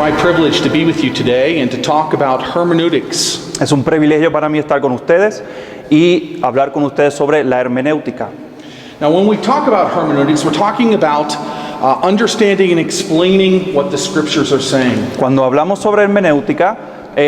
my privilege to be with you today and to talk about hermeneutics. Es un privilegio para mí estar con ustedes y hablar con ustedes sobre la hermenéutica. Now, when we talk about hermeneutics, we're talking about understanding and explaining what the scriptures are saying. Cuando hablamos sobre hermenéutica,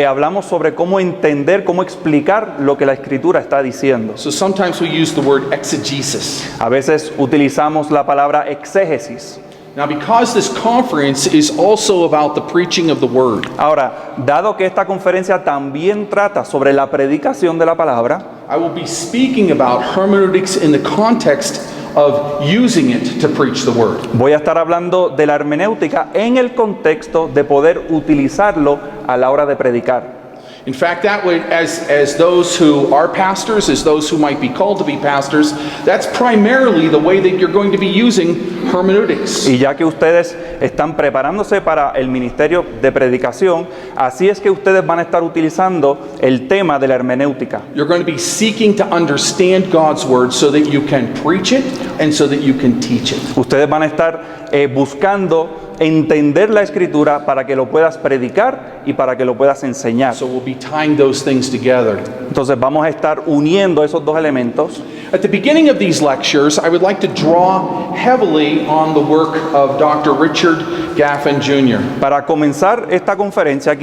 hablamos sobre cómo entender, cómo explicar lo que la Escritura está diciendo. So sometimes we use the word exegesis. A veces utilizamos la palabra exégesis. Now, because this conference is also about the preaching of the word, Ahora, dado que esta conferencia también trata sobre la predicación de la palabra, I will be speaking about hermeneutics in the context of using it to preach the word. voy a estar hablando de la hermenéutica en el contexto de poder utilizarlo a la hora de predicar. In fact, that way, as those who are pastors, as those who might be called to be pastors, that's primarily the way that you're going to be using hermeneutics. Y ya que ustedes están preparándose para el ministerio de predicación, así es que ustedes van a estar utilizando el tema de la hermenéutica. You're going to be seeking to understand God's word so that you can preach it and so that you can teach it. Ustedes van a estar buscando entender la Escritura para que lo puedas predicar y para que lo puedas enseñar. So we'll be tying those things together. Entonces vamos a estar uniendo esos dos elementos. At the beginning of these lectures, I would like to draw heavily on the work of Dr. Richard Gaffin Jr. Para comenzar esta conferencia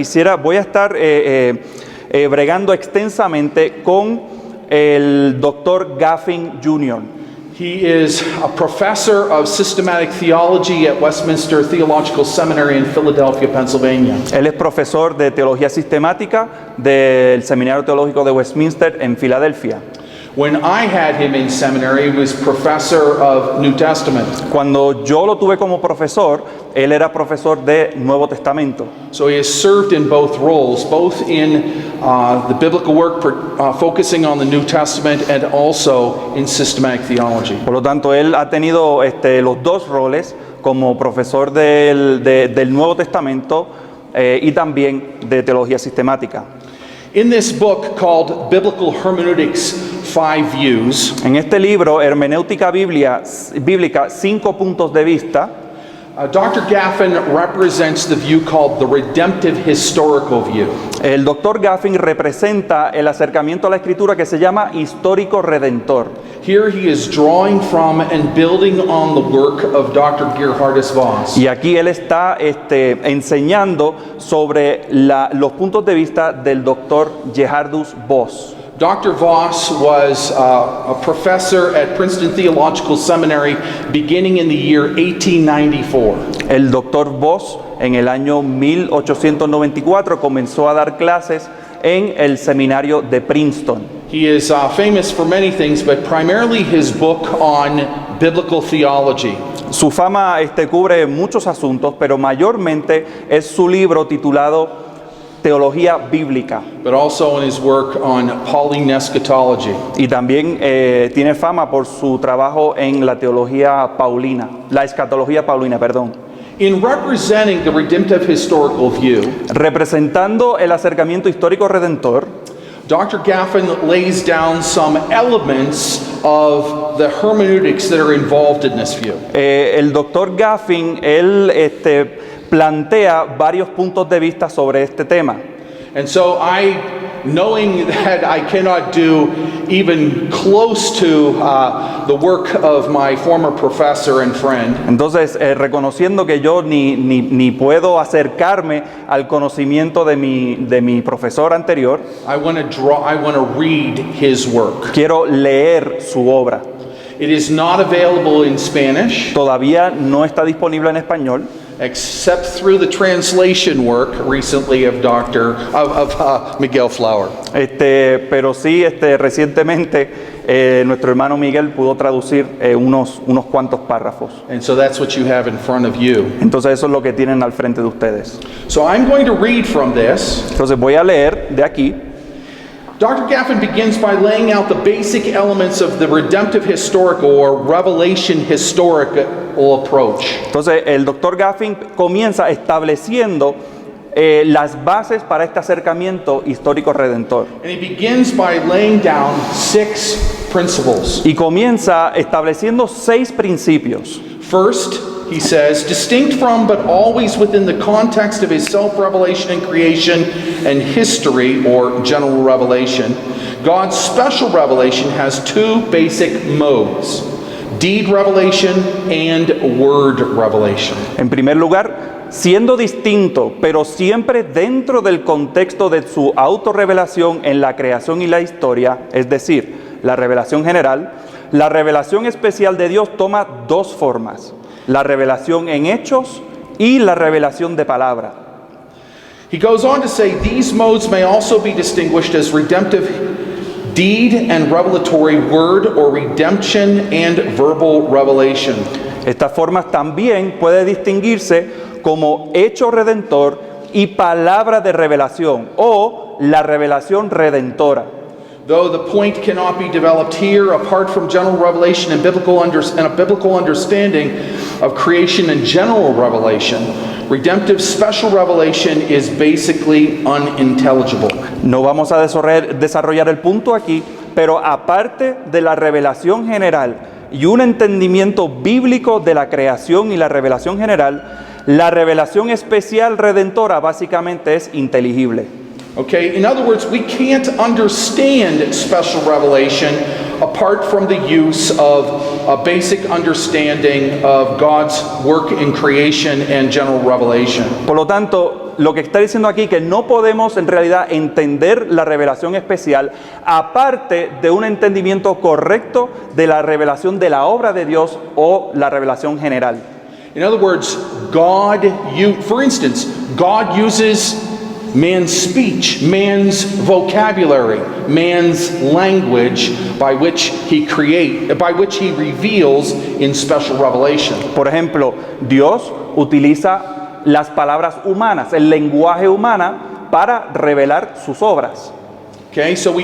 voy a estar bregando extensamente con el Dr. Gaffin Jr. He is a professor of systematic theology at Westminster Theological Seminary in Philadelphia, Pennsylvania. Él es profesor de teología sistemática del Seminario Teológico de Westminster en Filadelfia. When I had him in seminary, he was professor of New Testament. Cuando yo lo tuve como profesor, él era profesor de Nuevo Testamento. So he has served in both roles, both in the biblical work focusing on the New Testament and also in systematic theology. Por lo tanto, él ha tenido los dos roles como profesor del Nuevo Testamento y también de teología sistemática. In this book called Biblical Hermeneutics, 5 Views, En este libro, Hermenéutica Bíblica, 5 puntos de vista, Dr. Gaffin represents the view called the redemptive historical view. el Dr. Gaffin representa el acercamiento a la Escritura que se llama histórico redentor. Here he is drawing from and building on the work of Dr. Gerhardus Voss. Y aquí él está enseñando sobre los puntos de vista del Dr. Gerhardus Voss. Dr. Voss was a professor at Princeton Theological Seminary beginning in the year 1894. El Dr. Voss en el año 1894 comenzó a dar clases en el seminario de Princeton. He is famous for many things, but primarily his book on biblical theology. Su fama cubre muchos asuntos, pero mayormente es su libro titulado Teología Bíblica. But also in his work on Pauline eschatology. Y también tiene fama por su trabajo en la teología paulina, la escatología paulina, perdón. In representing the redemptive historical view, Representando el acercamiento histórico redentor, Dr. Gaffin lays down some elements of the hermeneutics that are involved in this view. el Dr. Gaffin, él plantea varios puntos de vista sobre este tema. And so knowing that I cannot do even close to the work of my former professor and friend, Entonces, reconociendo que yo ni puedo acercarme al conocimiento de mi profesor anterior, I want to read his work. quiero leer su obra. It is not available in Spanish, Todavía no está disponible en español, except through the translation work recently of Miguel Flower. pero sí, recientemente nuestro hermano Miguel pudo traducir unos cuantos párrafos. And so that's what you have in front of you. Entonces eso es lo que tienen al frente de ustedes. So I'm going to read from this. Entonces voy a leer de aquí. Dr. Gaffin begins by laying out the basic elements of the redemptive historical or revelation historical approach. Entonces el Dr. Gaffin comienza estableciendo las bases para este acercamiento histórico redentor. And he begins by laying down 6 principles. Y comienza estableciendo 6 principios. First, he says, distinct from but always within the context of his self-revelation in creation and history, or general revelation, God's special revelation has two basic modes: deed revelation and word revelation. En primer lugar, siendo distinto, pero siempre dentro del contexto de su autorrevelación en la creación y la historia, es decir, la revelación general, la revelación especial de Dios toma dos formas: la revelación en hechos y la revelación de palabra. He goes on to say these modes may also be distinguished as redemptive deed and revelatory word, or redemption and verbal revelation. Estas formas también puede distinguirse como hecho redentor y palabra de revelación, o la revelación redentora. Though the point cannot be developed here apart from general revelation and a biblical understanding of creation and general revelation, redemptive special revelation is basically unintelligible. No vamos a desarrollar el punto aquí, pero aparte de la revelación general y un entendimiento bíblico de la creación y la revelación general, la revelación especial redentora básicamente es inteligible. Okay, in other words, we can't understand special revelation apart from the use of a basic understanding of God's work in creation and general revelation. Por lo tanto, lo que está diciendo aquí que no podemos en realidad entender la revelación especial aparte de un entendimiento correcto de la revelación de la obra de Dios o la revelación general. In other words, for instance, God uses man's speech, man's vocabulary, man's language by which he reveals in special revelation. Por ejemplo, Dios utiliza las palabras humanas, el lenguaje humano para revelar sus obras. Okay, so we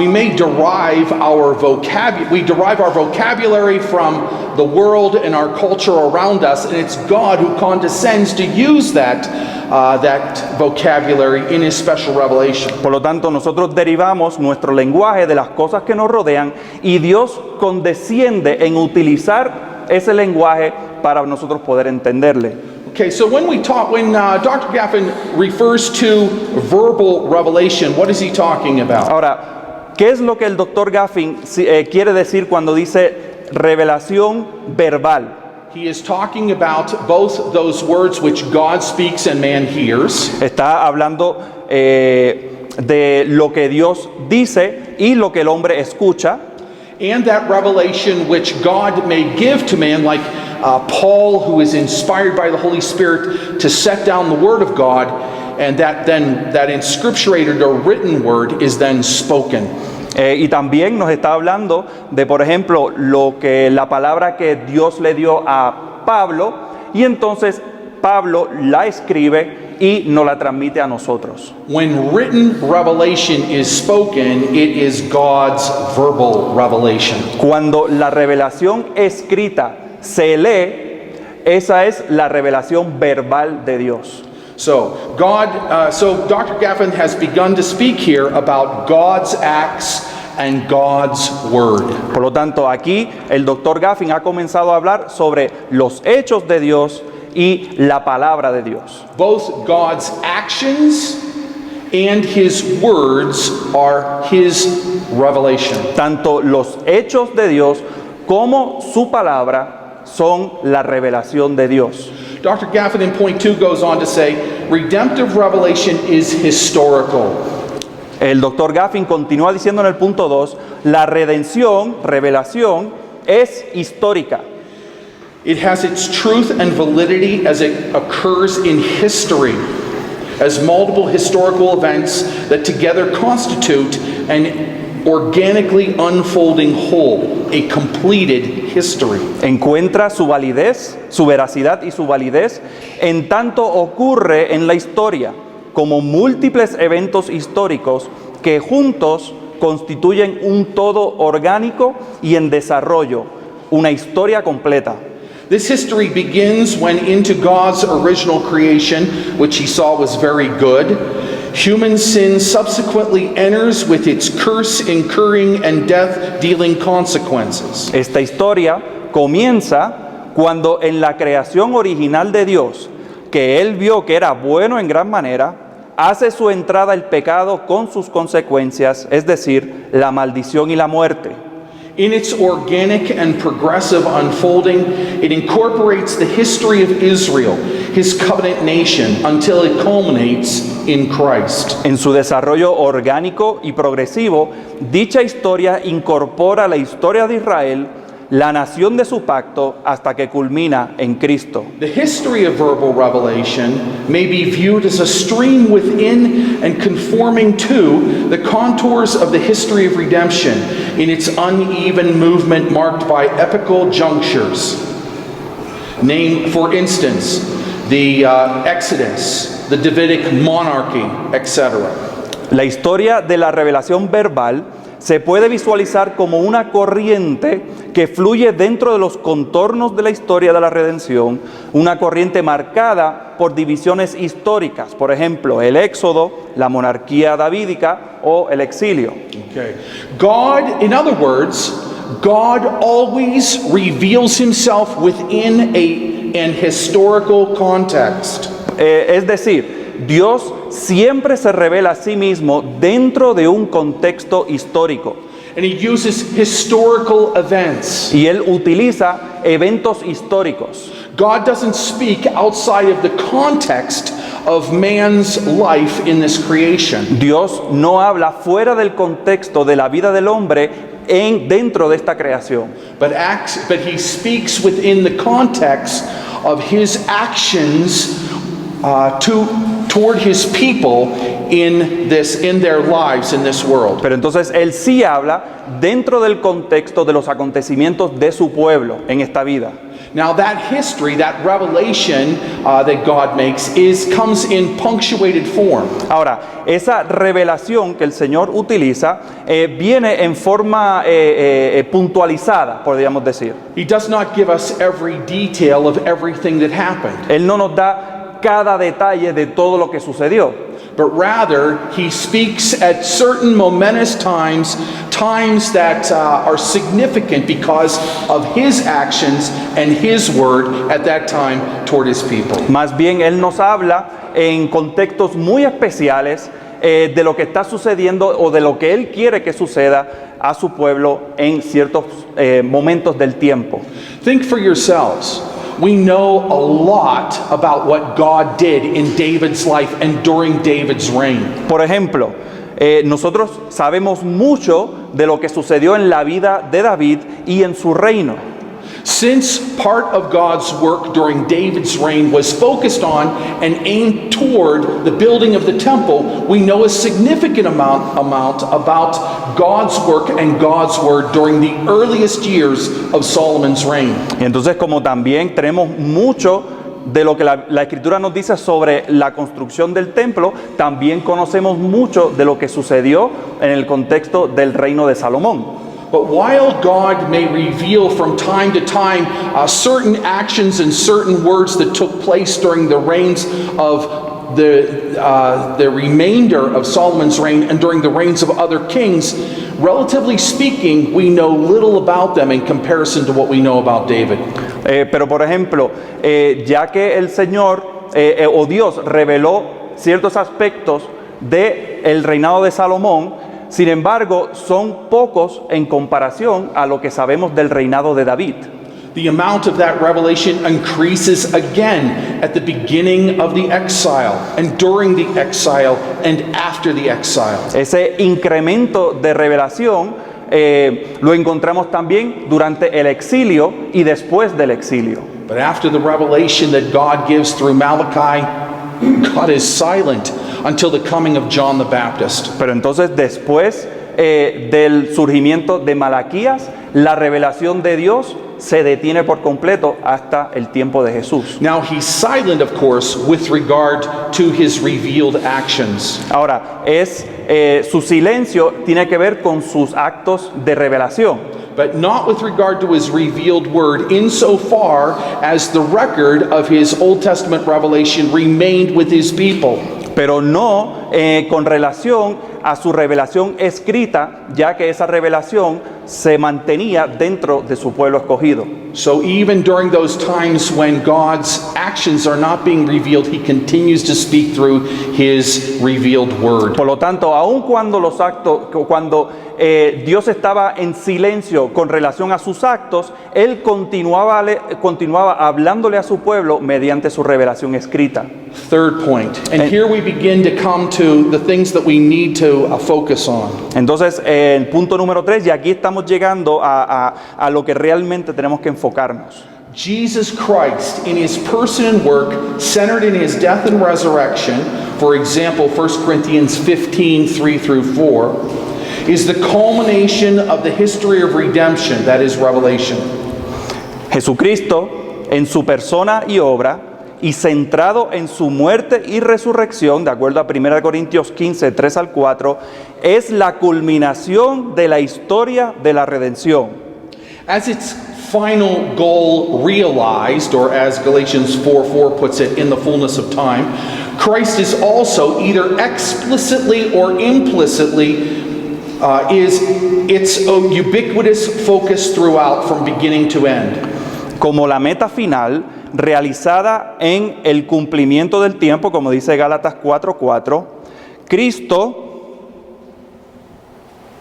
may derive our vocabulary from the world and our culture around us, and it's God who condescends to use that vocabulary in His special revelation. Por lo tanto, nosotros derivamos nuestro lenguaje de las cosas que nos rodean y Dios condesciende en utilizar ese lenguaje para nosotros poder entenderle. Okay, so when Dr. Gaffin refers to verbal revelation, what is he talking about? Ahora, ¿qué es lo que el Dr. Gaffin quiere decir cuando dice revelación verbal? He is talking about both those words which God speaks and man hears. Está hablando de lo que Dios dice y lo que el hombre escucha. And that revelation which God may give to man, like Paul, who is inspired by the Holy Spirit to set down the Word of God, and that inscripturated or written word is then spoken. Y también nos está hablando de, por ejemplo, lo que la palabra que Dios le dio a Pablo, y entonces Pablo la escribe y nos la transmite a nosotros. When written revelation is spoken, it is God's verbal revelation. Cuando la revelación escrita se lee, esa es la revelación verbal de Dios. So Dr. Gaffin has begun to speak here about God's acts and God's word. Por lo tanto, aquí el Dr. Gaffin ha comenzado a hablar sobre los hechos de Dios y la palabra de Dios. Both God's actions and His words are His revelation. Tanto los hechos de Dios como su palabra son la revelación de Dios. Dr. Gaffin in point 2 goes on to say, redemptive revelation is historical. El Dr. Gaffin continúa diciendo en el punto 2, la revelación es histórica. It has its truth and validity as it occurs in history, as multiple historical events that together constitute an organically unfolding whole, a completed history. Encuentra su validez, su veracidad y su validez en tanto ocurre en la historia, como múltiples eventos históricos que juntos constituyen un todo orgánico y en desarrollo, una historia completa. This history begins when into God's original creation, which He saw was very good, human sin subsequently enters with its curse incurring and death dealing consequences. Esta historia comienza cuando en la creación original de Dios, que Él vio que era bueno en gran manera, hace su entrada el pecado con sus consecuencias, es decir, la maldición y la muerte. In its organic and progressive unfolding, it incorporates the history of Israel, his covenant nation, until it culminates in Christ. En su desarrollo orgánico y progresivo, dicha historia incorpora la historia de Israel, la nación de su pacto, hasta que culmina en Cristo. The history of verbal revelation may be viewed as a stream within and conforming to the contours of the history of redemption in its uneven movement marked by epical junctures. Name, for instance, the Exodus, the Davidic monarchy, etc. La historia de la revelación verbal se puede visualizar como una corriente que fluye dentro de los contornos de la historia de la redención, una corriente marcada por divisiones históricas, por ejemplo, el Éxodo, la monarquía davídica o el exilio. Okay. God, in other words, God always reveals himself within an historical context. Es decir, Dios siempre se revela a sí mismo dentro de un contexto histórico. And he uses historical events. Y Él utiliza eventos históricos. God doesn't speak outside of the context of man's life in this creation. Dios no habla fuera del contexto de la vida del hombre dentro de esta creación. But he speaks within the context of his actions toward his people in their lives in this world. Pero entonces Él sí habla dentro del contexto de los acontecimientos de su pueblo en esta vida. Now that history, that revelation that God makes comes in punctuated form. Ahora, esa revelación que el Señor utiliza viene en forma puntualizada, podríamos decir. He does not give us every detail of everything that happened. Él no nos da cada detalle de todo lo que sucedió. But rather, he speaks at certain momentous times that are significant because of his actions and his word at that time toward his people. Más bien, Él nos habla en contextos muy especiales de lo que está sucediendo o de lo que Él quiere que suceda a su pueblo en ciertos momentos del tiempo. Think for yourselves. We know a lot about what God did in David's life and during David's reign. Por ejemplo, nosotros sabemos mucho de lo que sucedió en la vida de David y en su reino. Since part of God's work during David's reign was focused on and aimed toward the building of the temple, we know a significant amount about God's work and God's word during the earliest years of Solomon's reign. Y entonces, como también tenemos mucho de lo que la Escritura nos dice sobre la construcción del templo, también conocemos mucho de lo que sucedió en el contexto del reino de Salomón. But while God may reveal from time to time certain actions and certain words that took place during the reigns of the remainder of Solomon's reign and during the reigns of other kings, relatively speaking, we know little about them in comparison to what we know about David. Pero por ejemplo, ya que el Señor o Dios reveló ciertos aspectos del reinado de Salomón, sin embargo, son pocos en comparación a lo que sabemos del reinado de David. The amount of that revelation increases again at the beginning of the exile and during the exile and after the exile. Ese incremento de revelación lo encontramos también durante el exilio y después del exilio. But after the revelation that God gives through Malachi, God is silent until the coming of John the Baptist. Pero entonces después del surgimiento de Malaquías, la revelación de Dios se detiene por completo hasta el tiempo de Jesús. Now he's silent, of course, with regard to his revealed actions. Ahora, su silencio tiene que ver con sus actos de revelación. But not with regard to his revealed word, insofar as the record of his Old Testament revelation remained with his people. Pero no con relación a su revelación escrita, ya que esa revelación se mantenía dentro de su pueblo escogido. So even during those times when God's actions are not being revealed, he continues to speak through his revealed word. Por lo tanto, aun cuando Dios estaba en silencio con relación a sus actos, Él continuaba hablándole a su pueblo mediante su revelación escrita. Third point, and here we begin to come to the things that we need to focus on. Entonces, el punto número 3, y aquí estamos llegando a lo que realmente tenemos que enfocarnos. Jesus Christ, in his person and work, centered in his death and resurrection, for example, 1 Corinthians 15, 3 through 4, is the culmination of the history of redemption, that is Revelation. Jesucristo, en su persona y obra, y centrado en su muerte y resurrección, de acuerdo a 1 Corintios 15, 3 al 4, es la culminación de la historia de la redención. As its final goal realized, or as Galatians 4:4 puts it, in the fullness of time, Christ is also either explicitly or implicitly is its ubiquitous focus throughout from beginning to end. Como la meta final realizada en el cumplimiento del tiempo, como dice Gálatas 4:4, Cristo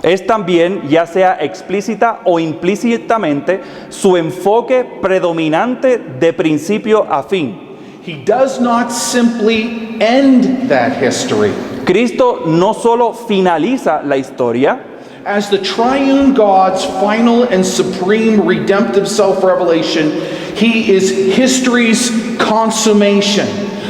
es también, ya sea explícita o implícitamente, su enfoque predominante de principio a fin. He does not simply end that history. Cristo no solo finaliza la historia, as the triune God's final and supreme redemptive self-revelation, he is history's consummation,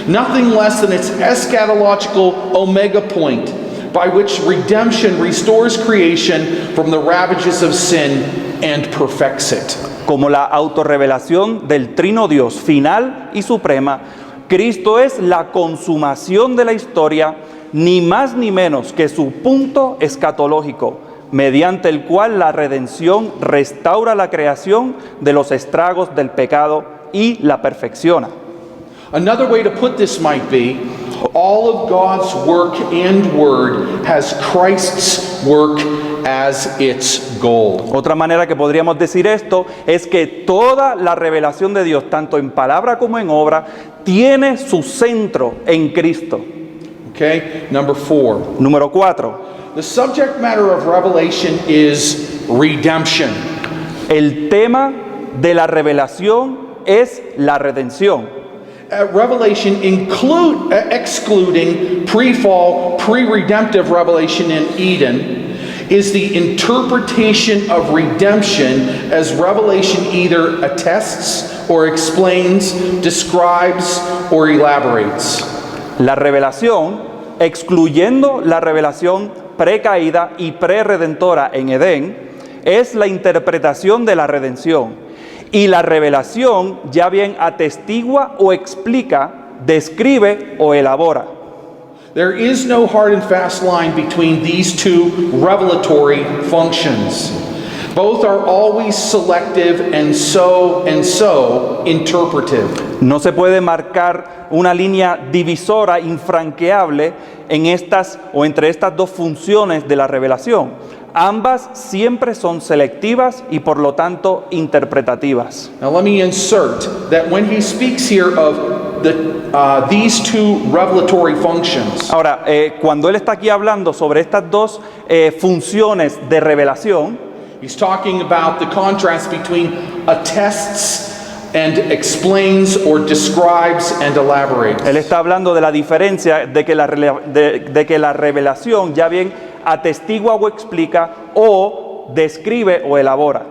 nothing less than its eschatological omega point, by which redemption restores creation from the ravages of sin and perfects it. Como la autorrevelación del Trino Dios final y suprema, Cristo es la consumación de la historia, ni más ni menos que su punto escatológico, mediante el cual la redención restaura la creación de los estragos del pecado y la perfecciona. Another way to put this might be, all of God's work and word has Christ's work as its goal. Otra manera que podríamos decir esto es que toda la revelación de Dios, tanto en palabra como en obra, tiene su centro en Cristo. Okay, number 4. Número 4. The subject matter of Revelation is redemption. El tema de la revelación es la redención. Revelation excluding pre-fall, pre-redemptive revelation in Eden, is the interpretation of redemption as Revelation either attests or explains, describes or elaborates. La revelación, excluyendo la revelación precaída y preredentora en Edén, es la interpretación de la redención. Y la revelación ya bien atestigua o explica, describe o elabora. There is no hard and fast line between these two revelatory functions. Both are always selective and so interpretive. No se puede marcar una línea divisora infranqueable en estas o entre estas dos funciones de la revelación. Ambas siempre son selectivas y por lo tanto interpretativas. Now let me insert that when he speaks here of these two revelatory functions, Ahora, cuando él está aquí hablando sobre estas dos funciones de revelación, he's talking about the contrast between attests and explains or describes and elaborates. él está hablando de la diferencia de que la revelación ya bien atestigua o explica o describe o elabora.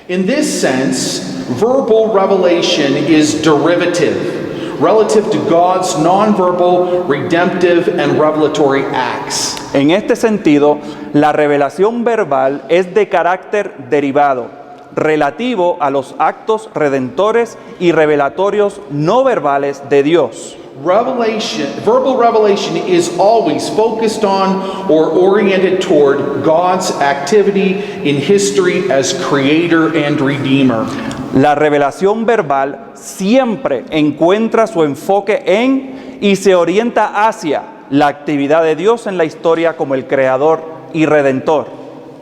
In this sense, verbal revelation is derivative relative to God's nonverbal, redemptive, and revelatory acts. En este sentido, la revelación verbal es de carácter derivado, relativo a los actos redentores y revelatorios no verbales de Dios. Verbal revelation is always focused on or oriented toward God's activity in history as creator and redeemer. La revelación verbal siempre encuentra su enfoque en y se orienta hacia la actividad de Dios en la historia como el creador y redentor.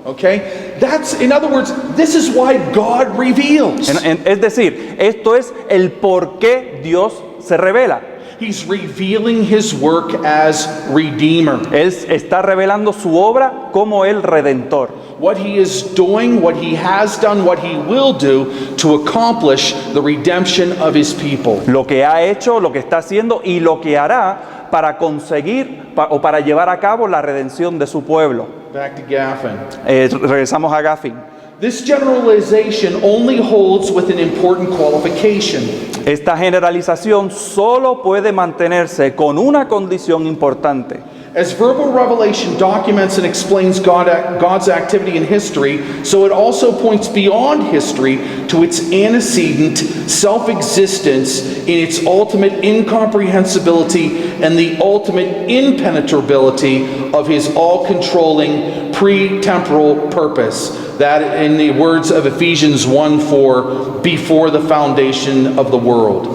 Okay? That's, in other words, this is why God reveals. Es decir, esto es el por qué Dios se revela. He's revealing his work as Redeemer. Él está revelando su obra como el Redentor. What he is doing, what he has done, what he will do to accomplish the redemption of his people. Lo que ha hecho, lo que está haciendo y lo que hará para conseguir o para llevar a cabo la redención de su pueblo. Back to Gaffin. Regresamos a Gaffin. This generalization only holds with an important qualification. Esta generalización solo puede mantenerse con una condición importante. As verbal revelation documents and explains God's activity in history, so it also points beyond history to its antecedent self-existence in its ultimate incomprehensibility and the ultimate impenetrability of his all-controlling pre-temporal purpose. That, in the words of Ephesians 1:4, before the foundation of the world.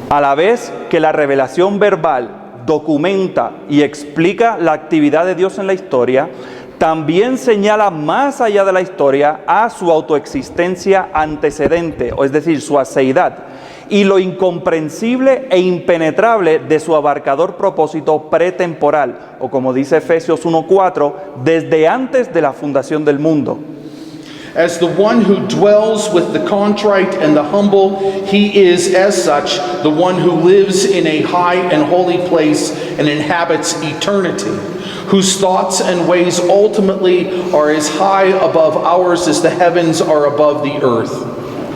A la vez que la revelación verbal documenta y explica la actividad de Dios en la historia, también señala más allá de la historia a su autoexistencia antecedente, o es decir, su aseidad, y lo incomprensible e impenetrable de su abarcador propósito pretemporal, o como dice Efesios 1:4, desde antes de la fundación del mundo. As the one who dwells with the contrite and the humble, he is, as such, the one who lives in a high and holy place and inhabits eternity, whose thoughts and ways ultimately are as high above ours as the heavens are above the earth.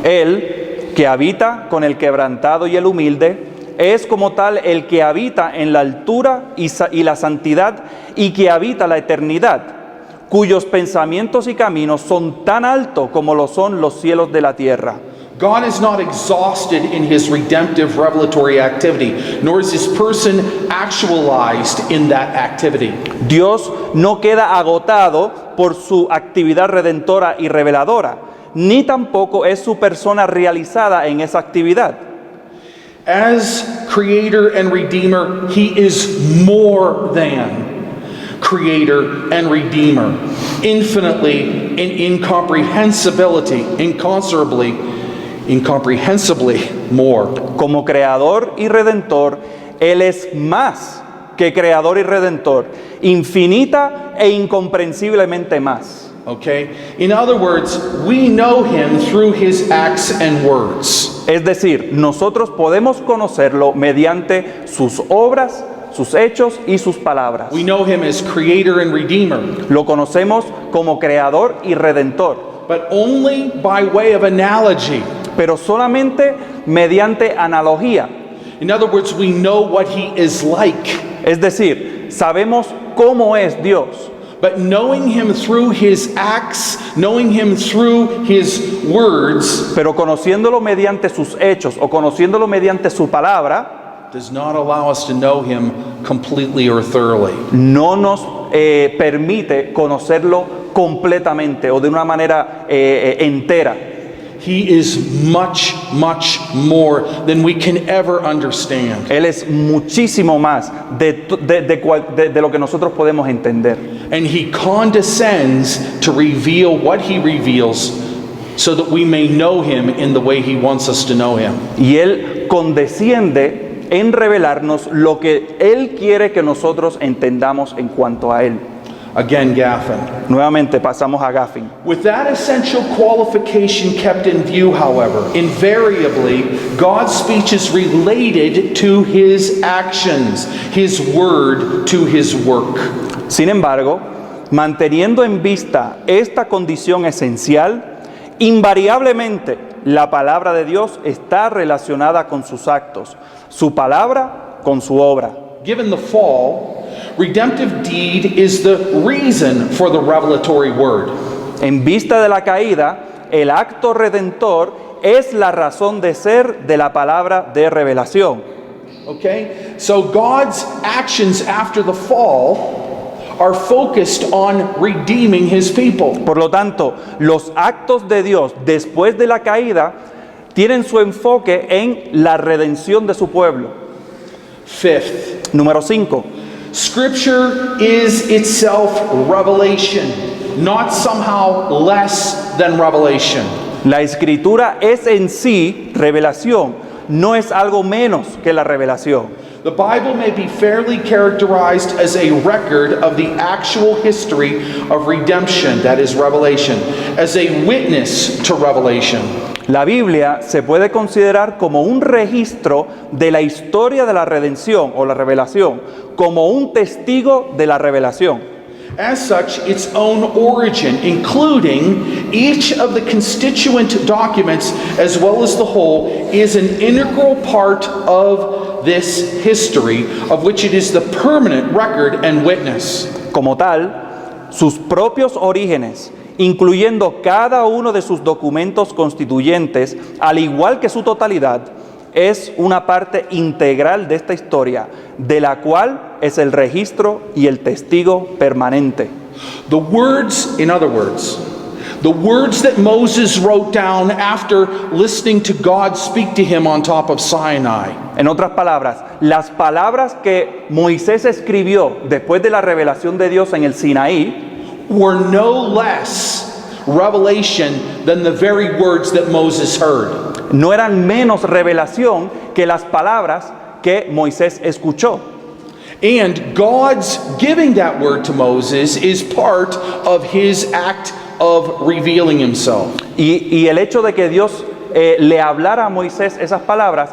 Él, que habita con el quebrantado y el humilde, es como tal el que habita en la altura y la santidad y que habita la eternidad, cuyos pensamientos y caminos son tan altos como lo son los cielos de la tierra. God is not exhausted in his redemptive revelatory activity, nor is his person actualized in that activity. Dios no queda agotado por su actividad redentora y reveladora, ni tampoco es su persona realizada en esa actividad. As creator and redeemer, he is more than creator and redeemer, infinitely in incomprehensibly more. Como creador y redentor, Él es más que creador y redentor, infinita e incomprensiblemente más. Okay? In other words, we know him through his acts and words. Es decir, nosotros podemos conocerlo mediante sus obras, sus hechos y sus palabras. We know him as creator and redeemer, Lo conocemos como creador y redentor, but only by way of analogy. pero solamente mediante analogía. In other words, we know what he is like. Es decir, sabemos cómo es Dios, But knowing him through his acts, knowing him through his words, pero conociéndolo mediante sus hechos o conociéndolo mediante su palabra, does not allow us to know him completely or thoroughly. no nos permite conocerlo completamente o de una manera entera. He is much, much more than we can ever understand. Él es muchísimo más de lo que nosotros podemos entender. And he condescends to reveal what he reveals so that we may know him in the way he wants us to know him. Y Él condesciende en revelarnos lo que Él quiere que nosotros entendamos en cuanto a Él. Again, Gaffin. Nuevamente pasamos a Gaffin. With that essential qualification kept in view, however, invariably, God's speech is related to his actions, his word to his work. Sin embargo, manteniendo en vista esta condición esencial, invariablemente la palabra de Dios está relacionada con sus actos, su palabra con su obra. Given the fall, redemptive deed is the reason for the revelatory word. En vista de la caída, el acto redentor es la razón de ser de la palabra de revelación. Okay? So God's actions after the fall are focused on redeeming his people. Por lo tanto, los actos de Dios después de la caída tienen su enfoque en la redención de su pueblo. Fifth, Número 5. Scripture is itself revelation. not somehow less than revelation. La escritura es en sí revelación, no es algo menos que la revelación. The Bible may be fairly characterized as a record of the actual history of redemption, that is revelation, as a witness to revelation. La Biblia se puede considerar como un registro de la historia de la redención o la revelación, como un testigo de la revelación. As such, its own origin, including each of the constituent documents as well as the whole, is an integral part of this history, of which it is the permanent record and witness. Como tal, sus propios orígenes, incluyendo cada uno de sus documentos constituyentes, al igual que su totalidad, es una parte integral de esta historia, de la cual es el registro y el testigo permanente. The words, in other words, the words that Moses wrote down after listening to God speak to him on top of Sinai, En otras palabras, las palabras que Moisés escribió después de la revelación de Dios en el Sinaí were no less revelation than the very words that Moses heard. no eran menos revelación que las palabras que Moisés escuchó. And God's giving that word to Moses is part of his act of revealing himself. Y el hecho de que Dios le hablara a Moisés esas palabras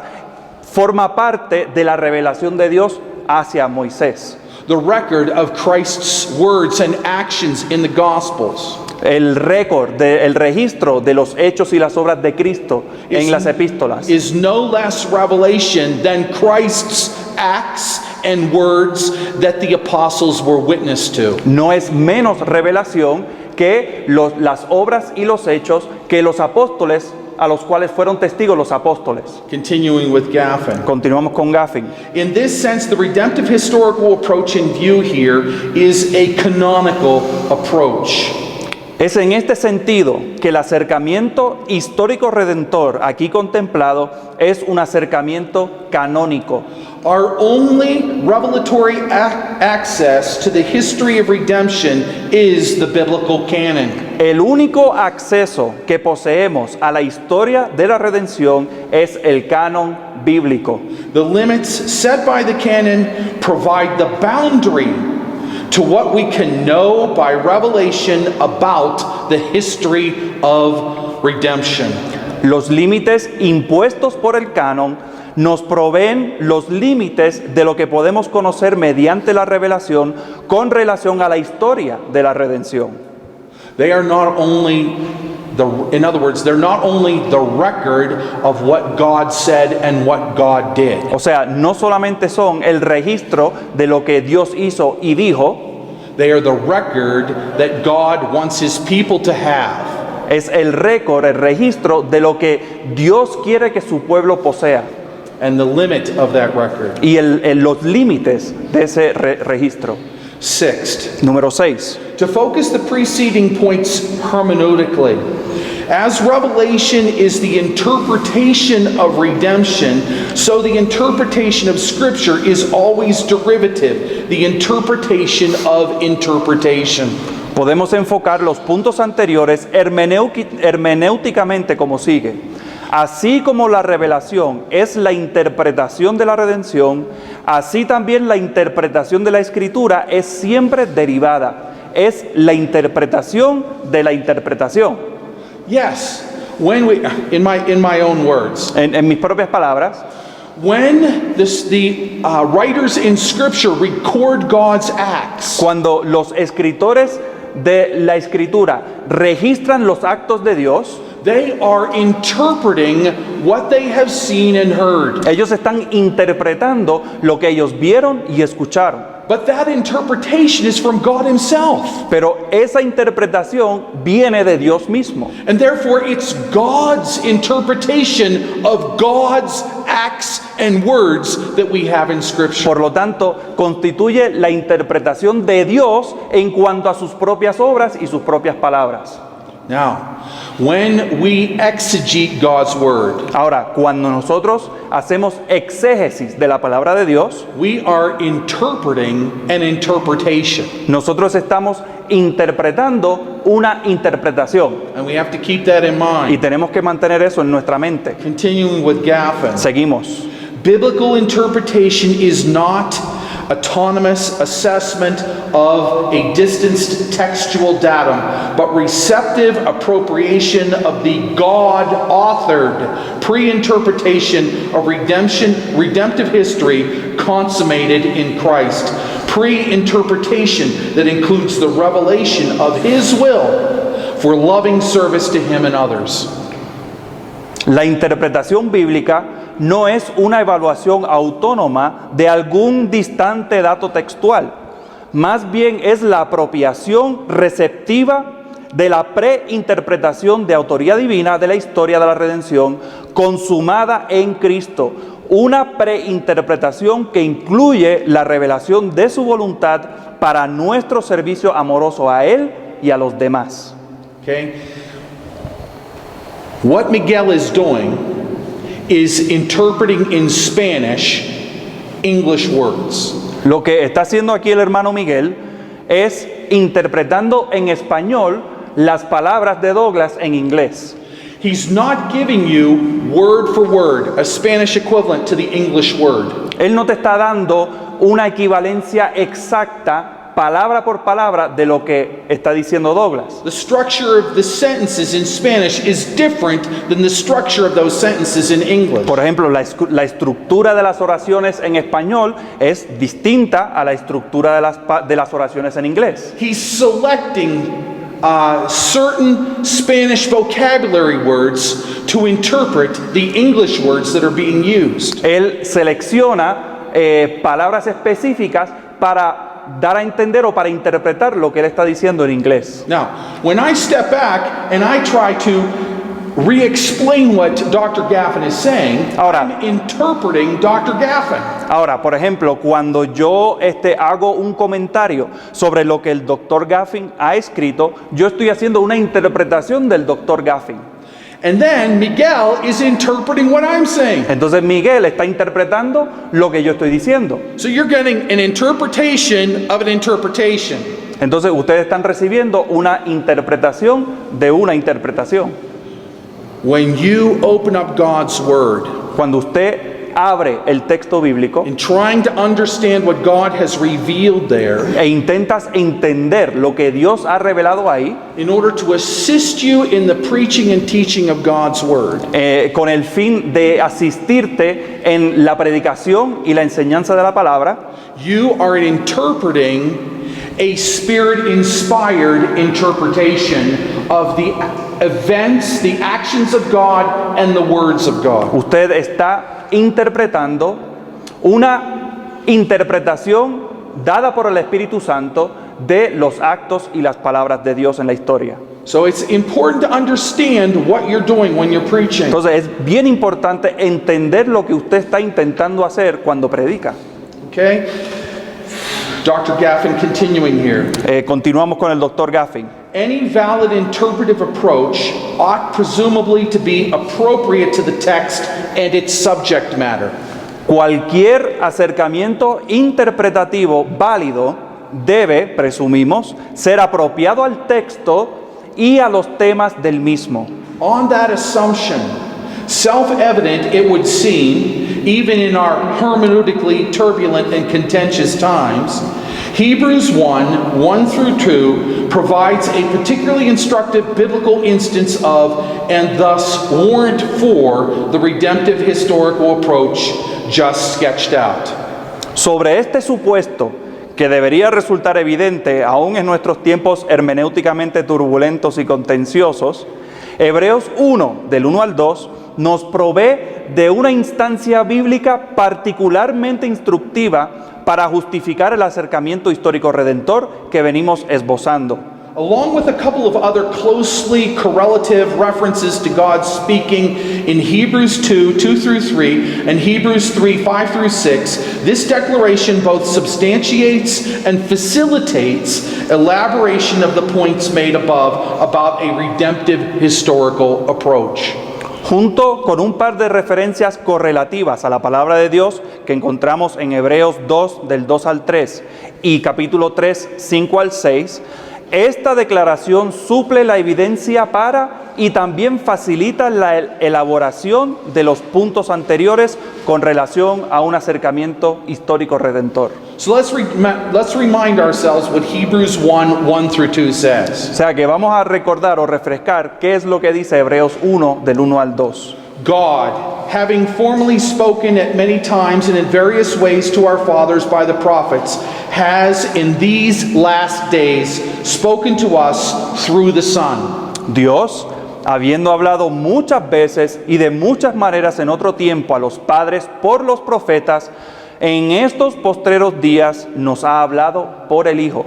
forma parte de la revelación de Dios hacia Moisés. The record of Christ's words and actions in the Gospels El récord, el registro de los hechos y las obras de Cristo en las epístolas is no less revelation than Christ's acts and words that the apostles were witness to. no es menos revelación que las obras y los hechos que los apóstoles, a los cuales fueron testigos los apóstoles. Continuing with Gaffin. Continuamos con Gaffin. In this sense, the redemptive historical approach in view here is a canonical approach. Es en este sentido que el acercamiento histórico redentor aquí contemplado es un acercamiento canónico. Our only revelatory access to the history of redemption is the biblical canon. El único acceso que poseemos a la historia de la redención es el canon bíblico. The limits set by the canon provide the boundary to what we can know by revelation about the history of redemption. Los límites impuestos por el canon nos proveen los límites de lo que podemos conocer mediante la revelación con relación a la historia de la redención. They are not only in other words, they're not only the record of what God said and what God did. O sea, no solamente son el registro de lo que Dios hizo y dijo, They are the record that God wants his people to have. es el récord, el registro de lo que Dios quiere que su pueblo posea And the limit of that record. y los límites de ese registro. Sixth, Número 6. to focus the preceding points hermeneutically. As revelation is the interpretation of redemption, so the interpretation of Scripture is always derivative, the interpretation of interpretation. Podemos enfocar los puntos anteriores hermenéuticamente como sigue. Así como la revelación es la interpretación de la redención, así también la interpretación de la Escritura es siempre derivada. Es la interpretación de la interpretación. Yes, when we, in my own words, En mis propias palabras, when the writers in Scripture record God's acts, cuando los escritores de la Escritura registran los actos de Dios, they are interpreting what they have seen and heard. ellos están interpretando lo que ellos vieron y escucharon. But that interpretation is from God himself. Pero esa interpretación viene de Dios mismo. And therefore it's God's interpretation of God's acts and words that we have in Scripture. Por lo tanto, constituye la interpretación de Dios en cuanto a sus propias obras y sus propias palabras. Now, when we exegete God's word, Ahora, cuando nosotros hacemos exégesis de la palabra de Dios, we are interpreting an interpretation. nosotros estamos interpretando una interpretación And we have to keep that in y mind. tenemos que mantener eso en nuestra mente. Continuing with Gaffin. Seguimos. Biblical interpretation is not autonomous assessment of a distanced textual datum, but receptive appropriation of the God-authored pre-interpretation of redemptive history consummated in Christ. Pre-interpretation that includes the revelation of His will for loving service to Him and others. La interpretación bíblica no es una evaluación autónoma de algún distante dato textual, más bien es la apropiación receptiva de la preinterpretación de autoría divina de la historia de la redención consumada en Cristo, una preinterpretación que incluye la revelación de su voluntad para nuestro servicio amoroso a Él y a los demás. Okay? What Miguel is doing is interpreting in Spanish English words. Lo que está haciendo aquí el hermano Miguel es interpretando en español las palabras de Douglas en inglés. He's not giving you word for word a Spanish equivalent to the English word. Él no te está dando una equivalencia exacta, palabra por palabra, de lo que está diciendo Douglas. The structure of the sentences in Spanish is different than the structure of those sentences in English. Por ejemplo, la estructura de las oraciones en español es distinta a la estructura de las oraciones en inglés. He's selecting certain Spanish vocabulary words to interpret the English words that are being used. Él selecciona palabras específicas para dar a entender o para interpretar lo que él está diciendo en inglés. Now, when I step back and I try to re-explain what Dr. Gaffin is saying, Ahora- I'm interpreting Dr. Gaffin. Ahora, por ejemplo, cuando yo hago un comentario sobre lo que el Dr. Gaffin ha escrito, yo estoy haciendo una interpretación del Dr. Gaffin. And then Miguel is interpreting what I'm saying. Entonces Miguel está interpretando lo que yo estoy diciendo. So you're getting an interpretation of an interpretation. Entonces ustedes están recibiendo una interpretación de una interpretación. When you open up God's Word Cuando usted abre el texto bíblico and trying to understand what God has revealed there e intentas entender lo que Dios ha revelado ahí, in order to assist you in the preaching and teaching of God's Word, con el fin de asistirte en la predicación y la enseñanza de la palabra, you are interpreting a Spirit-inspired interpretation of the events, the actions of God, and the words of God. usted está interpretando una interpretación dada por el Espíritu Santo de los actos y las palabras de Dios en la historia. So it's important to understand what you're doing when you're preaching. Entonces es bien importante entender lo que usted está intentando hacer cuando predica. Okay? Dr. Gaffin continuing here. Continuamos con el Dr. Gaffin. Any valid interpretive approach ought presumably to be appropriate to the text and its subject matter. Cualquier acercamiento interpretativo válido debe, presumimos, ser apropiado al texto y a los temas del mismo. On that assumption, self-evident it would seem, even in our hermeneutically turbulent and contentious times, Hebrews 1 through 2 provides a particularly instructive biblical instance of, and thus warrant for, the redemptive historical approach just sketched out. Sobre este supuesto, que debería resultar evidente aún en nuestros tiempos hermenéuticamente turbulentos y contenciosos, Hebreos 1, del 1 al 2, nos provee de una instancia bíblica particularmente instructiva para justificar el acercamiento histórico redentor que venimos esbozando. along with a couple of other closely correlative references to God speaking in Hebrews 2, 2 through 3, and Hebrews 3, 5 through 6, this declaration both substantiates and facilitates elaboration of the points made above about a redemptive historical approach. Junto con un par de referencias correlativas a la palabra de Dios que encontramos en Hebreos 2, del 2 al 3, y capítulo 3, 5 al 6, esta declaración suple la evidencia para y también facilita la elaboración de los puntos anteriores con relación a un acercamiento histórico redentor. So let's remind ourselves what Hebrews 1, 1 through 2 O says. sea que vamos a recordar o refrescar qué es lo que dice Hebreos 1 del 1 al 2. God, having formerly spoken at many times and in various ways to our fathers by the prophets, has in these last days spoken to us through the Son. Dios, habiendo hablado muchas veces y de muchas maneras en otro tiempo a los padres por los profetas, en estos postreros días nos ha hablado por el Hijo.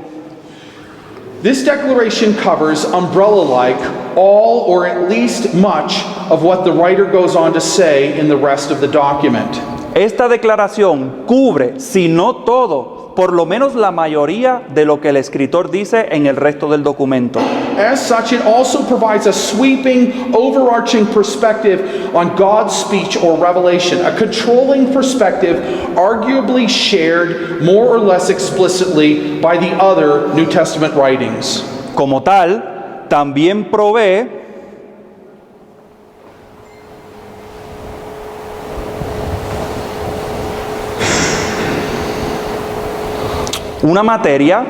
This declaration covers, umbrella-like, all or at least much of what the writer goes on to say in the rest of the document. Esta declaración cubre, si no todo, por lo menos la mayoría de lo que el escritor dice en el resto del documento. As such, it also provides a sweeping, overarching perspective on God's speech or revelation, a controlling perspective arguably shared more or less explicitly by the other New Testament writings. Como tal, también provee una materia,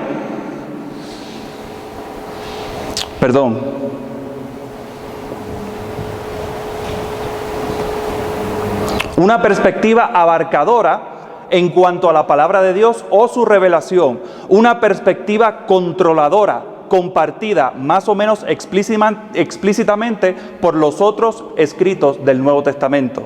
una perspectiva abarcadora en cuanto a la palabra de Dios o su revelación, una perspectiva controladora, compartida más o menos explícitamente por los otros escritos del Nuevo Testamento.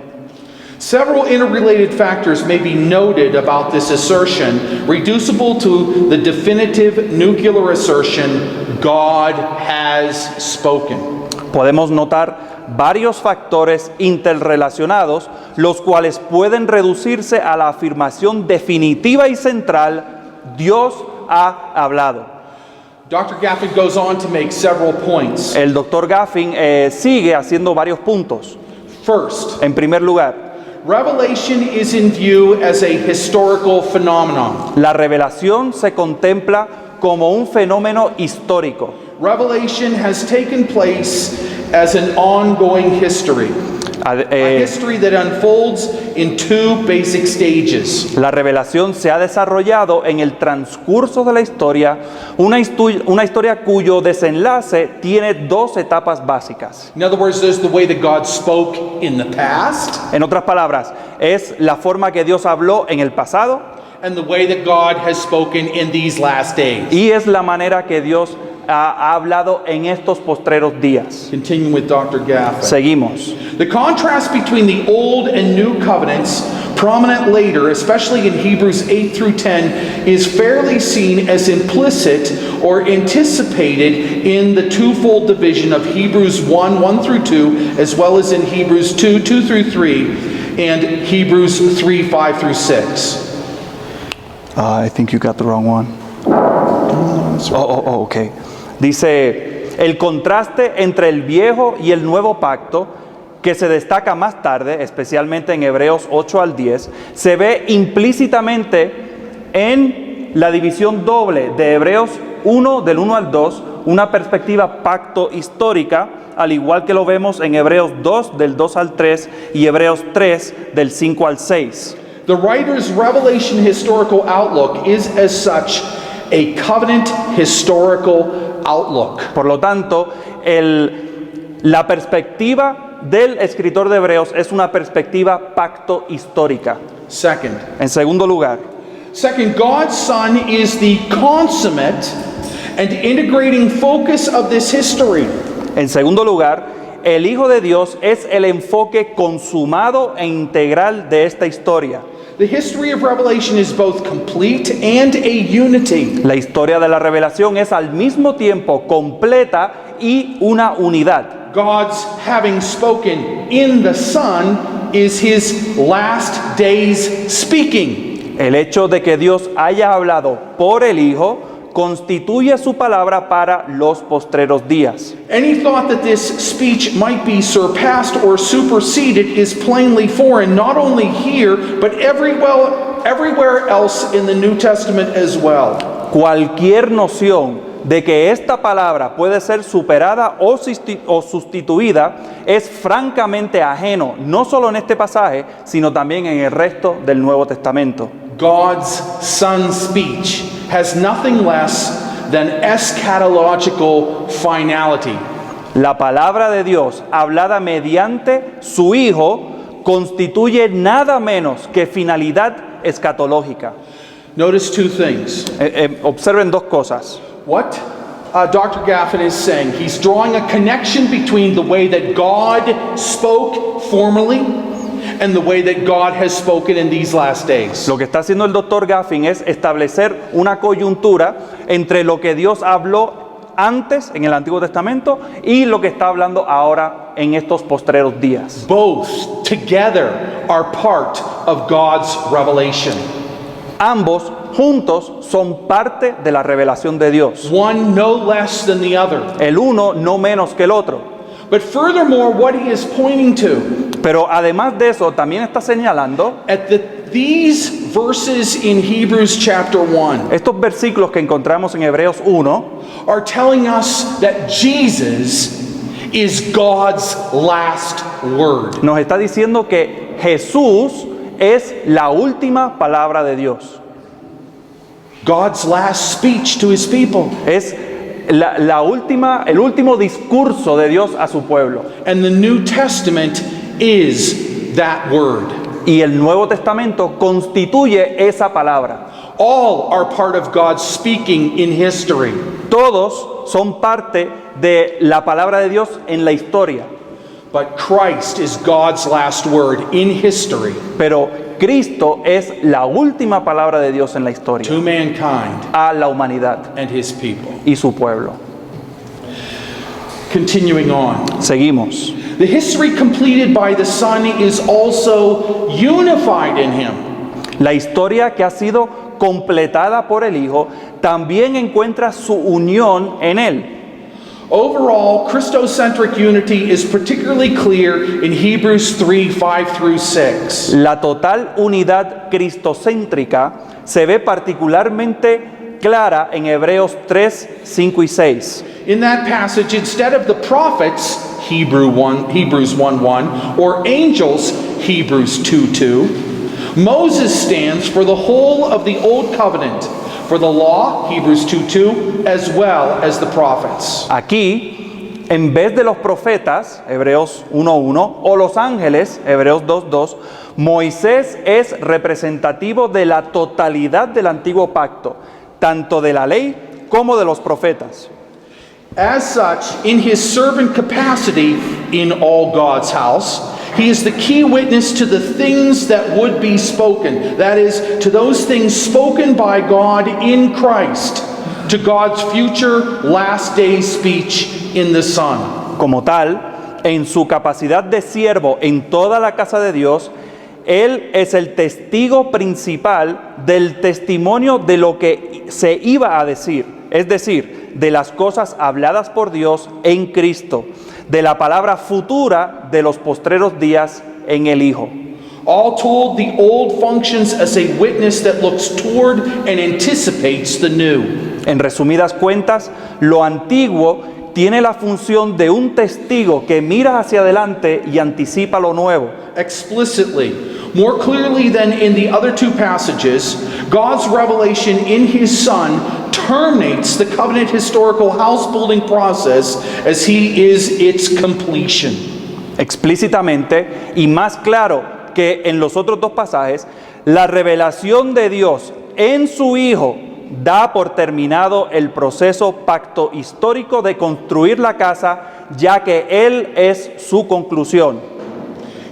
Several interrelated factors may be noted about this assertion, reducible to the definitive nuclear assertion, God has spoken. Podemos notar varios factores interrelacionados, los cuales pueden reducirse a la afirmación definitiva y central, Dios ha hablado. Dr. Gaffin goes on to make several points. El Dr. Gaffin sigue haciendo varios puntos. First, En primer lugar, Revelation is in view as a historical phenomenon. la revelación se contempla como un fenómeno histórico. Revelation has taken place as an ongoing history, a history that unfolds in two basic stages. La revelación se ha desarrollado en el transcurso de la historia, una historia cuyo desenlace tiene dos etapas básicas. In other words, there's the way that God spoke in the past, En otras palabras, es la forma que Dios habló en el pasado and the way that God has spoken in these last days. y es la manera que Dios ha hablado en estos postreros días. Continuing with Dr. Gaffin. Seguimos. The contrast between the Old and New Covenants, prominent later, especially in Hebrews 8 through 10, is fairly seen as implicit or anticipated in the twofold division of Hebrews 1, 1 through 2, as well as in Hebrews 2, 2 through 3, and Hebrews 3, 5 through 6. I think you got the wrong one. Okay. Dice, el contraste entre el viejo y el nuevo pacto, que se destaca más tarde, especialmente en Hebreos 8 al 10, se ve implícitamente en la división doble de Hebreos 1 del 1 al 2, una perspectiva pacto histórica, al igual que lo vemos en Hebreos 2 del 2 al 3 y Hebreos 3 del 5 al 6. The writer's Revelation historical outlook is, as such, a covenant historical outlook. Por lo tanto, la perspectiva del escritor de Hebreos es una perspectiva pacto histórica. Second, En segundo lugar, God's Son is the consummate and integrating focus of this history. En segundo lugar, el Hijo de Dios es el enfoque consumado e integral de esta historia. The history of Revelation is both complete and a unity. La historia de la revelación es al mismo tiempo completa y una unidad. God's having spoken in the Son is his last days speaking. El hecho de que Dios haya hablado por el Hijo constituye su palabra para los postreros días. Any thought that this speech might be surpassed or superseded is plainly foreign, not only here, but everywhere else in the New Testament as well. Cualquier noción de que esta palabra puede ser superada o sustituida es francamente ajeno, no solo en este pasaje, sino también en el resto del Nuevo Testamento. God's Son's speech has nothing less than eschatological finality. La palabra de Dios, hablada mediante su Hijo, constituye nada menos que finalidad escatológica. Notice two things. Observen dos cosas. What Dr. Gaffin is saying, he's drawing a connection between the way that God spoke formerly and the way that God has spoken in these last days. Lo que está haciendo el doctor Gaffin es establecer una coyuntura entre lo que Dios habló antes en el Antiguo Testamento y lo que está hablando ahora en estos postreros días. Both together are part of God's revelation. Ambos juntos son parte de la revelación de Dios. One no less than the other. El uno no menos que el otro. But furthermore, what he is pointing to, Pero además de eso, también está señalando these verses in Hebrews chapter 1 estos versículos que encontramos en Hebreos 1 are telling us that Jesus is God's last word. nos está diciendo que Jesús es la última palabra de Dios. God's last speech to his people. Es el último discurso de Dios a su pueblo. And the New Testament is that word. Y el Nuevo Testamento constituye esa palabra. All are part of God's speaking in history. Todos son parte de la palabra de Dios en la historia. But Christ is God's last word in history Pero Cristo es la última palabra de Dios en la historia to mankind a la humanidad and his people. y su pueblo. Continuing on. Seguimos. The history completed by the Son is also unified in him. La historia que ha sido completada por el Hijo también encuentra su unión en Él. Overall, Christocentric unity is particularly clear in Hebrews 3:5-6. La total unidad cristocéntrica se ve particularmente clara en Hebreos 3, 5 y 6. In that passage, instead of the prophets, Hebrews 1:1, or angels, Hebrews 2:2, Moses stands for the whole of the Old Covenant, for the law, Hebrews 2:2, as well as the prophets. Aquí, en vez de los profetas, Hebreos 1:1, o los ángeles, Hebreos 2:2, Moisés es representativo de la totalidad del antiguo pacto, tanto de la ley como de los profetas. As such, in his servant capacity in all God's house, he is the key witness to the things that would be spoken. That is, to those things spoken by God in Christ, to God's future last day speech in the Son. Como tal, en su capacidad de siervo en toda la casa de Dios, Él es el testigo principal del testimonio de lo que se iba a decir, es decir, de las cosas habladas por Dios en Cristo, de la palabra futura de los postreros días en el Hijo. All told, the old functions as a witness that looks toward and anticipates the new. En resumidas cuentas, lo antiguo tiene la función de un testigo que mira hacia adelante y anticipa lo nuevo. Explicitly, more clearly than in the other two passages, God's revelation in his Son terminates the covenant historical house building process as he is its completion. Explícitamente y más claro que en los otros dos pasajes, la revelación de Dios en su Hijo da por terminado el proceso pacto histórico de construir la casa, ya que Él es su conclusión.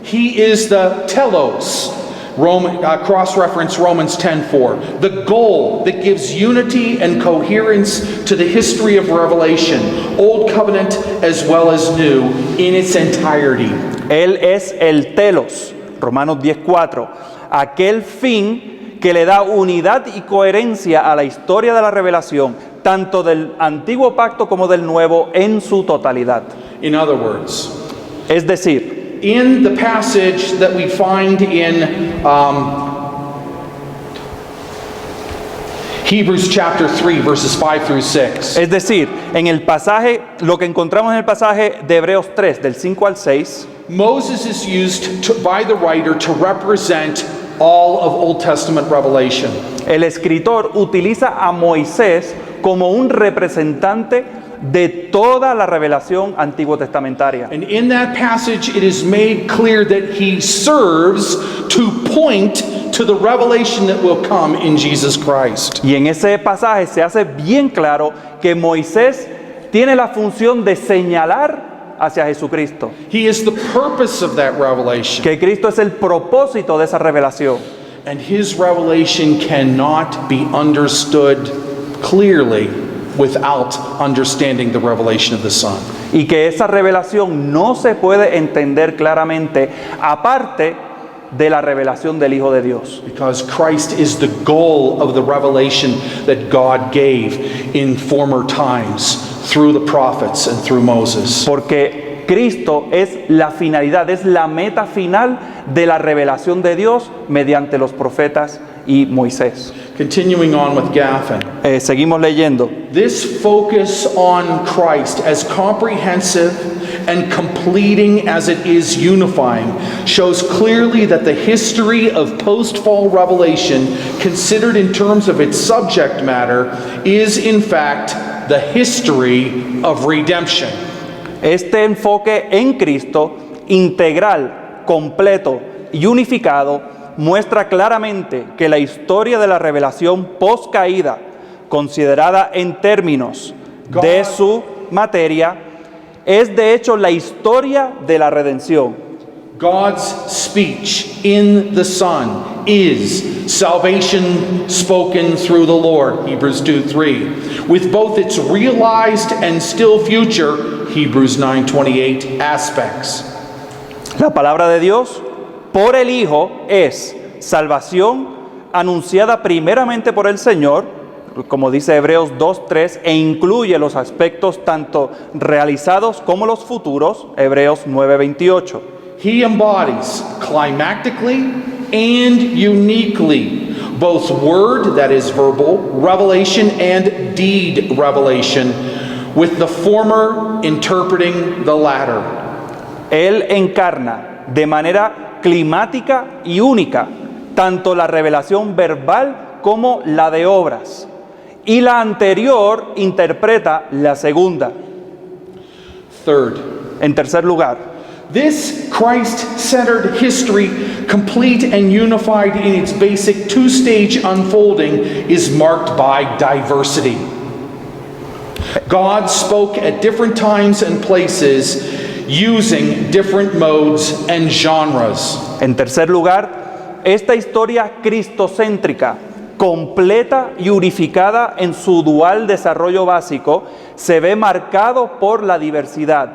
He is the telos, Cross-reference Romans 10:4. The goal that gives unity and coherence to the history of Revelation, Old Covenant as well as New, in its entirety. Él es el telos, Romanos 10:4, aquel fin que le da unidad y coherencia a la historia de la revelación, tanto del antiguo pacto como del nuevo en su totalidad. In other words, Es decir, in the passage that we find in Hebrews chapter 3, verses 5 through 6, es decir, en el pasaje, lo que encontramos en el pasaje de Hebreos 3, del 5 al 6, Moses is used by the writer to represent all of Old Testament revelation. el escritor utiliza a Moisés como un representante de toda la revelación antiguo testamentaria. And in that passage, it is made clear that he serves to point to the revelation that will come in Jesus Christ. Y en ese pasaje se hace bien claro que Moisés tiene la función de señalar hacia Jesucristo, He is the purpose of that revelation. que Cristo es el propósito de esa revelación. And his revelation cannot be understood clearly without understanding the revelation of the Son. Y que esa revelación no se puede entender claramente aparte de la revelación del Hijo de Dios. Because Christ is the goal of the revelation that God gave in former times through the prophets and through Moses. Porque Cristo es la finalidad, es la meta final de la revelación de Dios mediante los profetas y Moisés. Continuing on with Gaffin. Seguimos leyendo. This focus on Christ as comprehensive and completing as it is unifying shows clearly that the history of post-fall revelation, considered in terms of its subject matter, is in fact the history of redemption. Este enfoque en Cristo, integral, completo y unificado, muestra claramente que la historia de la revelación post-caída, considerada en términos de su materia, es de hecho la historia de la redención. God's speech in the Son is salvation spoken through the Lord, Hebrews 2:3, with both its realized and still future, Hebrews 9:28, aspects. La palabra de Dios por el Hijo es salvación anunciada primeramente por el Señor, como dice Hebreos 2:3, e incluye los aspectos tanto realizados como los futuros, Hebreos 9:28. He embodies climactically and uniquely both word, that is verbal, revelation, and deed revelation, with the former interpreting the latter. Él encarna de manera climática y única tanto la revelación verbal como la de obras, y la anterior interpreta la segunda. Third, En tercer lugar, this Christ-centered history, complete and unified in its basic two-stage unfolding, is marked by diversity. God spoke at different times and places using different modes and genres. en tercer lugar, esta historia cristocéntrica, completa y unificada en su dual desarrollo básico, se ve marcado por la diversidad,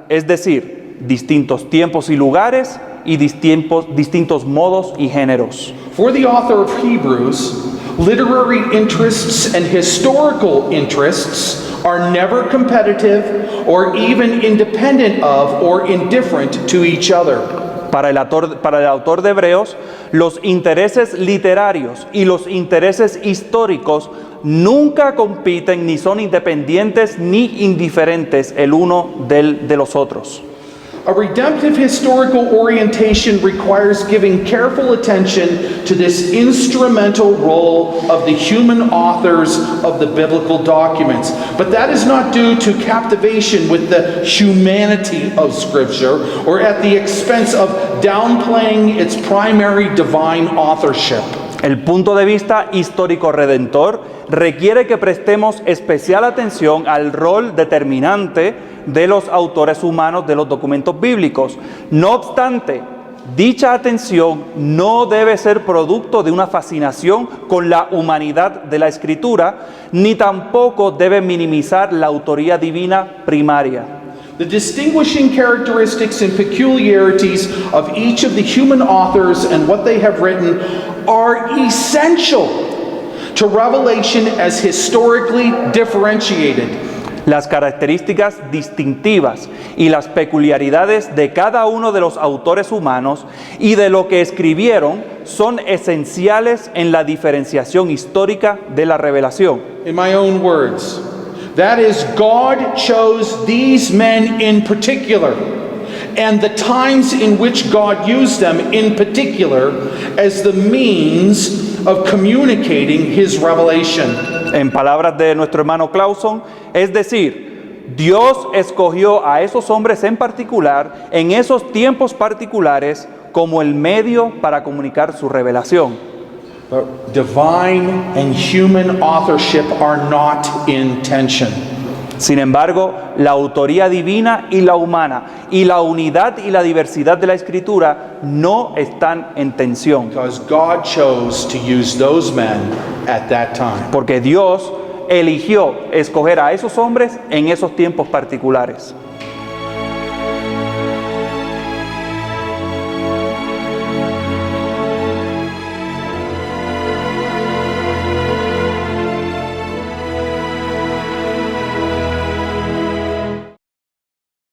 es decir, distintos tiempos y lugares y distintos modos y géneros. For the author of Hebrews, literary interests and historical interests are never competitive or even independent of or indifferent to each other. Para el autor de Hebreos, los intereses literarios y los intereses históricos nunca compiten ni son independientes ni indiferentes el uno de los otros. A redemptive historical orientation requires giving careful attention to this instrumental role of the human authors of the biblical documents. But that is not due to captivation with the humanity of Scripture or at the expense of downplaying its primary divine authorship. El punto de vista histórico redentor requiere que prestemos especial atención al rol determinante de los autores humanos de los documentos bíblicos. No obstante, Dicha atención no debe ser producto de una fascinación con la humanidad de la Escritura, ni tampoco debe minimizar la autoría divina primaria. The distinguishing characteristics and peculiarities of each of the human authors and what they have written are essential to Revelation as historically differentiated. Las características distintivas y las peculiaridades de cada uno de los autores humanos y de lo que escribieron son esenciales en la diferenciación histórica de la revelación. In my own words, that is, God chose these men in particular, and the times in which God used them in particular as the means of communicating His revelation. En palabras de nuestro hermano Clauson, es decir, Dios escogió a esos hombres en particular, en esos tiempos particulares, como el medio para comunicar su revelación. But divine and human authorship are not in tension. Sin embargo, la autoría divina y la humana, y la unidad y la diversidad de la Escritura no están en tensión. Because God chose to use those men at that time. Porque Dios eligió escoger a esos hombres en esos tiempos particulares.